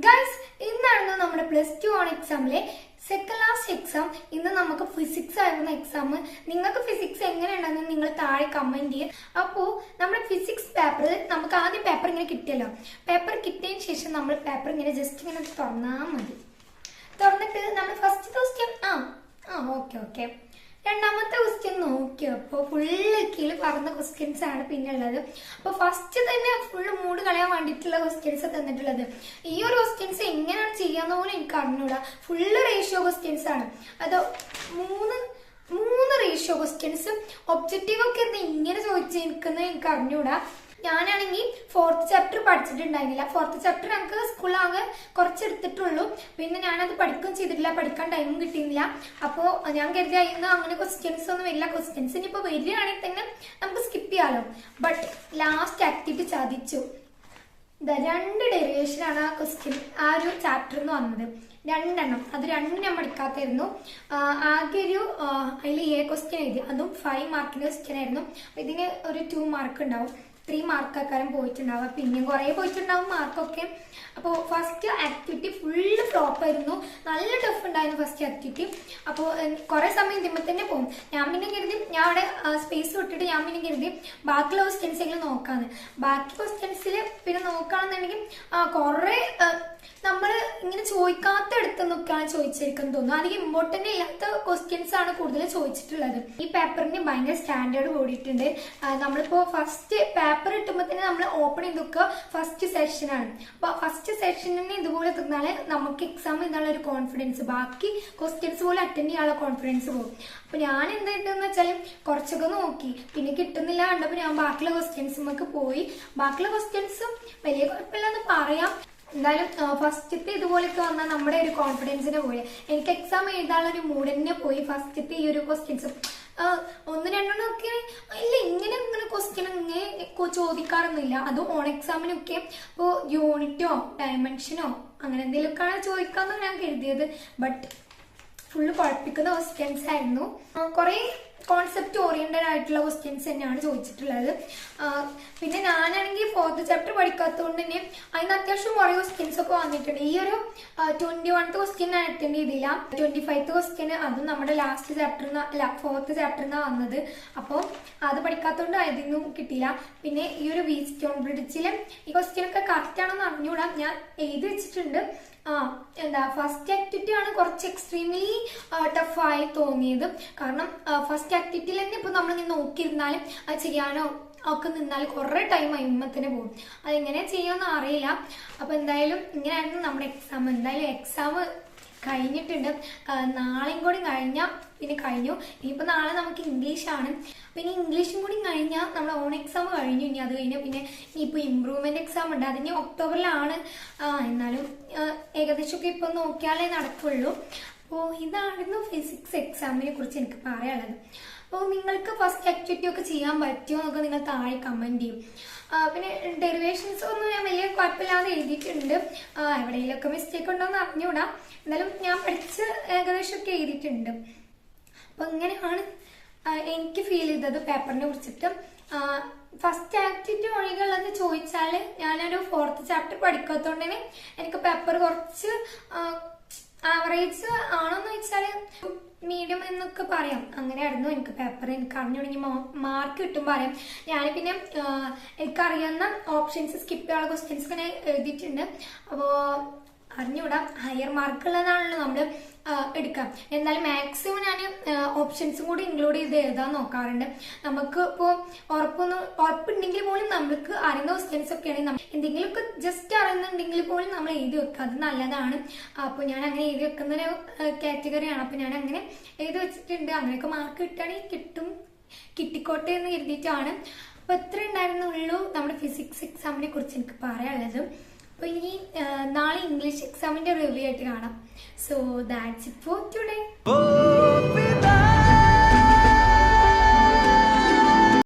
Guys, ഇന്നായിരുന്നു നമ്മുടെ +2 on എക്സാമിലെ second last exam. ഇന്ന് നമുക്ക് ഫിസിക്സ് ആയിരുന്ന എക്സാം. നിങ്ങൾക്ക് ഫിസിക്സ് എങ്ങനെയുണ്ടെന്ന് നിങ്ങൾ താഴെ കമന്റ് ചെയ്യുക. അപ്പോൾ നമ്മുടെ ഫിസിക്സ് പേപ്പറിൽ നമുക്ക് ആദ്യം പേപ്പർ ഇങ്ങനെ കിട്ടിയല്ലോ. പേപ്പർ കിട്ടിയതിന് ശേഷം നമ്മൾ പേപ്പർ ഇങ്ങനെ ജസ്റ്റ് ഇങ്ങനെ തുറന്നാൽ മതി. തുറന്നിട്ട് നമ്മൾ ഫസ്റ്റ് ക്വസ്റ്റ്യൻ ഓക്കെ രണ്ടാമത്തെ ക്വസ്റ്റ്യൻ നോക്കിയപ്പോൾ ഫുള്ള് കീഴിൽ പറഞ്ഞ ക്വസ്റ്റ്യൻസ് ആണ് പിന്നെ ഉള്ളത്. അപ്പൊ ഫസ്റ്റ് തന്നെ ഫുള്ള് മൂഡ് കളയാൻ വേണ്ടിയിട്ടുള്ള ക്വസ്റ്റ്യൻസ് തന്നിട്ടുള്ളത്. ഈ ഒരു ക്വസ്റ്റ്യൻസ് എങ്ങനെയാണ് ചെയ്യാന്ന് പോലും എനിക്ക് അറിഞ്ഞൂടാ. ഫുള്ള് റേഷ്യോ ക്വസ്റ്റ്യൻസ് ആണ്. അത് മൂന്ന് റേഷ്യോ ക്വസ്റ്റ്യൻസ്. ഒബ്ജക്റ്റീവ് ഒക്കെ എന്താ ഇങ്ങനെ ചോദിച്ചിരിക്കുന്നത് എനിക്ക് അറിഞ്ഞൂടാ. ഞാനാണെങ്കിൽ 4th ചാപ്റ്റർ പഠിച്ചിട്ടുണ്ടായിരുന്നില്ല. 4th ചാപ്റ്റർ ഞങ്ങൾക്ക് സ്കൂളിലാകെ കുറച്ചെടുത്തിട്ടുള്ളൂ. പിന്നെ ഞാനത് പഠിക്കുകയും ചെയ്തിട്ടില്ല, പഠിക്കാൻ ടൈമും കിട്ടിയില്ല. അപ്പോൾ ഞാൻ കരുതിയ ഇന്ന് അങ്ങനെ ക്വസ്റ്റ്യൻസ് ഒന്നും വരില്ല. ക്വസ്റ്റ്യൻസ് ഇനിയിപ്പോൾ വരികയാണെങ്കിൽ തന്നെ നമുക്ക് സ്കിപ്പ് ചെയ്യാലോ. ബട്ട് ലാസ്റ്റ് ആക്ടിവിറ്റി ചതിച്ചു. 2 ഡെറിവേഷനാണ് ആ ക്വസ്റ്റ്യൻ, ആ ഒരു ചാപ്റ്റർ എന്ന് വന്നത്. 2 എണ്ണം. അത് 2 ഞാൻ പഠിക്കാത്തായിരുന്നു. ആകെ അതിൽ ക്വസ്റ്റ്യൻ എഴുതി, അതും 5 മാർക്കിന്റെ ക്വസ്റ്റ്യൻ ആയിരുന്നു. ഇതിന് ഒരു 2 മാർക്ക് ഉണ്ടാവും. 3 മാർക്കാരും പോയിട്ടുണ്ടാവും. പിന്നെയും കുറെ പോയിട്ടുണ്ടാവും മാർക്കൊക്കെ. അപ്പോൾ ഫസ്റ്റ് ആക്ടിവിറ്റി ഫുള്ള് ഫ്ലോപ്പ് ആയിരുന്നു. നല്ല ടഫ് ഉണ്ടായിരുന്നു ഫസ്റ്റ് ആക്ടിവിറ്റി. അപ്പോൾ കുറെ സമയം ഇതിമ്പോൾ തന്നെ പോകും. ഞാൻ പിന്നെ കരുതി, ഞാൻ അവിടെ സ്പേസ് വിട്ടിട്ട് ഞാൻ പിന്നെ കരുതി ബാക്കിയുള്ള ക്വസ്റ്റ്യൻസ് എങ്കിലും നോക്കാന്ന്. ബാക്കി ക്വസ്റ്റ്യൻസിൽ പിന്നെ നോക്കുകയാണെന്നുണ്ടെങ്കിൽ കുറെ നമ്മൾ ഇങ്ങനെ ചോദിക്കാത്ത എടുത്ത് നോക്കാണ് ചോദിച്ചിരിക്കുന്നത് തോന്നുന്നു. അധികം ഇമ്പോർട്ടന്റ് ഇല്ലാത്ത ക്വസ്റ്റ്യൻസ് ആണ് കൂടുതൽ ചോദിച്ചിട്ടുള്ളത്. ഈ പേപ്പറിന് ഭയങ്കര സ്റ്റാൻഡേർഡ് കൂടിയിട്ടുണ്ട്. നമ്മളിപ്പോ ഫസ്റ്റ് പേപ്പർ കിട്ടുമ്പോൾ തന്നെ നമ്മൾ ഓപ്പൺ ചെയ്ത് നോക്കുക ഫസ്റ്റ് സെഷനാണ്. അപ്പൊ ഫസ്റ്റ് സെഷനിന് ഇതുപോലെ തന്നാല് നമുക്ക് എക്സാം എന്നുള്ള ഒരു കോൺഫിഡൻസ്, ബാക്കി ക്വസ്റ്റ്യൻസ് പോലെ അറ്റൻഡ് ചെയ്യാനുള്ള കോൺഫിഡൻസ് പോകും. അപ്പൊ ഞാൻ എന്തായിട്ടെന്ന് വെച്ചാൽ കുറച്ചൊക്കെ നോക്കി, പിന്നെ കിട്ടുന്നില്ല കണ്ടപ്പോ ഞാൻ ബാക്കിയുള്ള ക്വസ്റ്റ്യൻസുമൊക്കെ പോയി. ബാക്കിയുള്ള ക്വസ്റ്റ്യൻസും വലിയ കുഴപ്പമില്ലെന്ന് പറയാം. എന്തായാലും ഫസ്റ്റത്തെ ഇതുപോലൊക്കെ വന്നാൽ നമ്മുടെ ഒരു കോൺഫിഡൻസിനെ പോയി. എനിക്ക് എക്സാം എഴുതാനുള്ള ഒരു മൂഡ് തന്നെ പോയി. ഫസ്റ്റത്തെ ഈ ഒരു ക്വസ്റ്റ്യൻസ് 1-2 ഒക്കെ ഇല്ല, ഇങ്ങനെ ക്വസ്റ്റ്യൻ ഇങ്ങനെ ചോദിക്കാറൊന്നുമില്ല. അതും ഓൺ എക്സാമിനൊക്കെ ഇപ്പോൾ യൂണിറ്റോ ഡയമെൻഷനോ അങ്ങനെ എന്തെങ്കിലുമൊക്കെയാണ് ചോദിക്കാമെന്ന് ഞാൻ കരുതിയത്. ബട്ട് ഫുള്ള് കുഴപ്പിക്കുന്ന ക്വസ്റ്റ്യൻസ് ആയിരുന്നു. കുറെ കോൺസെപ്റ്റ് ഓറിയന്റഡ് ആയിട്ടുള്ള ക്വസ്റ്റ്യൻസ് തന്നെയാണ് ചോദിച്ചിട്ടുള്ളത്. പിന്നെ ഞാനാണെങ്കിൽ 4th ചാപ്റ്റർ പഠിക്കാത്തതുകൊണ്ട് തന്നെ അതിന് അത്യാവശ്യം കുറെ ക്വസ്റ്റ്യൻസ് ഒക്കെ വന്നിട്ടുണ്ട്. ഈ ഒരു 21th ക്വസ്റ്റ്യൻ ഞാൻ അറ്റൻഡ് ചെയ്തില്ല. 25th ക്വസ്റ്റ്യൻ അതും നമ്മുടെ ലാസ്റ്റ് ചാപ്റ്ററിന് 4th ചാപ്റ്ററിനാണ് വന്നത്. അപ്പോൾ അത് പഠിക്കാത്തതുകൊണ്ട് അതിന്നും കിട്ടിയില്ല. പിന്നെ ഈ ഒരു വീസ്റ്റോൺ ബ്രിഡ്ജിൽ ഈ ക്വസ്റ്റ്യൻ ഒക്കെ കറക്റ്റ് ആണെന്ന് അറിഞ്ഞുകൂടാ. ഞാൻ എഴുതി വെച്ചിട്ടുണ്ട്. ഫസ്റ്റ് ആക്ടിവിറ്റി ആണ് കുറച്ച് എക്സ്ട്രീംലി ടഫായി തോന്നിയത്. കാരണം ഫസ്റ്റ് ആക്ടിവിറ്റിയിൽ തന്നെ ഇപ്പൊ നമ്മൾ നോക്കിയിരുന്നാലും അത് ചെയ്യാനോ ഒക്കെ നിന്നാൽ കുറെ ടൈം അയിമത്തിന് പോകും. അതെങ്ങനെ ചെയ്യാന്ന് അറിയില്ല. അപ്പൊ എന്തായാലും ഇങ്ങനെയായിരുന്നു നമ്മുടെ എക്സാം. എന്തായാലും എക്സാം കഴിഞ്ഞിട്ടുണ്ട്. നാളെയും കൂടി കഴിഞ്ഞാൽ പിന്നെ കഴിഞ്ഞു. ഇനിയിപ്പോ നാളെ നമുക്ക് ഇംഗ്ലീഷാണ്. പിന്നെ ഇംഗ്ലീഷും കൂടി കഴിഞ്ഞാൽ നമ്മുടെ ഓൺ എക്സാം കഴിഞ്ഞു. ഇനി അത് കഴിഞ്ഞാൽ പിന്നെ ഇനിയിപ്പോൾ ഇംപ്രൂവ്മെന്റ് എക്സാം ഉണ്ട്. അതിന് ഒക്ടോബറിലാണ്. എന്നാലും ഏകദേശമൊക്കെ ഇപ്പൊ നോക്കിയാലേ നടക്കുള്ളൂ. അപ്പോൾ ഇതായിരുന്നു ഫിസിക്സ് എക്സാമിനെ കുറിച്ച് എനിക്ക് പറയാനുള്ളത്. അപ്പോൾ നിങ്ങൾക്ക് ഫസ്റ്റ് ആക്ടിവിറ്റി ഒക്കെ ചെയ്യാൻ പറ്റുമോ എന്നൊക്കെ നിങ്ങൾ താഴെ കമന്റ് ചെയ്യും. പിന്നെ ഡെറിവേഷൻസ് ഒന്നും ഞാൻ വലിയ കുഴപ്പമില്ലാതെ എഴുതിയിട്ടുണ്ട്. എവിടെയെങ്കിലുമൊക്കെ മിസ്റ്റേക്ക് ഉണ്ടോ എന്ന് അറിഞ്ഞൂടാ. എന്നാലും ഞാൻ പഠിച്ച് ഏകദേശമൊക്കെ എഴുതിയിട്ടുണ്ട്. അപ്പൊ ഇങ്ങനെയാണ് എനിക്ക് ഫീൽ ചെയ്തത് പേപ്പറിനെ കുറിച്ചിട്ട്. ഫസ്റ്റ് ആക്ടിവിറ്റി ഒഴികെയുള്ളത് ചോദിച്ചാല് ഞാനൊരു 4th ചാപ്റ്റർ പഠിക്കാത്തതുകൊണ്ട് തന്നെ എനിക്ക് പേപ്പർ കുറച്ച് ആവറേജ് ആണോന്ന് വെച്ചാല് മീഡിയം എന്നൊക്കെ പറയാം. അങ്ങനെയായിരുന്നു എനിക്ക് പേപ്പർ. എനിക്ക് അറിഞ്ഞുണ്ടെങ്കിൽ മാർക്ക് കിട്ടും പറയാം. ഞാൻ പിന്നെ എനിക്കറിയാവുന്ന ഓപ്ഷൻസ് സ്കിപ്പ് ചെയ്യാനുള്ള ക്വസ്റ്റ്യൻസ് ഇങ്ങനെ എഴുതിയിട്ടുണ്ട്. അപ്പോ അറിഞ്ഞൂടാ, ഹയർ മാർക്ക് ഉള്ളതാണല്ലോ നമ്മള് എടുക്കാം. എന്നാലും മാക്സിമം ഞാൻ ഓപ്ഷൻസും കൂടി ഇൻക്ലൂഡ് ചെയ്ത് എഴുതാൻ നോക്കാറുണ്ട്. നമുക്ക് ഇപ്പോൾ ഉറപ്പുണ്ടെങ്കിൽ പോലും നമ്മൾക്ക് അറിയുന്ന ക്വസ്റ്റ്യൻസ് ഒക്കെ ആണെങ്കിൽ എന്തെങ്കിലുമൊക്കെ ജസ്റ്റ് അറിയുന്നുണ്ടെങ്കിൽ പോലും നമ്മൾ എഴുതി വെക്കുക. അത് നല്ലതാണ്. അപ്പോൾ ഞാൻ അങ്ങനെ എഴുതി വെക്കുന്ന ഒരു കാറ്റഗറിയാണ്. അപ്പൊ ഞാൻ അങ്ങനെ എഴുതി വെച്ചിട്ടുണ്ട്. അങ്ങനെയൊക്കെ മാർക്ക് കിട്ടുകയാണെങ്കിൽ കിട്ടിക്കോട്ടെ എന്ന് കരുതിയിട്ടാണ്. അപ്പൊ ഇത്ര ഉണ്ടായിരുന്നുള്ളൂ നമ്മുടെ ഫിസിക്സ് എക്സാമിനെ കുറിച്ച് എനിക്ക് പറയാനുള്ളത്. അപ്പോൾ ഇനി നാളെ ഇംഗ്ലീഷ് എക്സാമിന്റെ റിവ്യൂ ആയിട്ട് കാണാം. So that's it for today.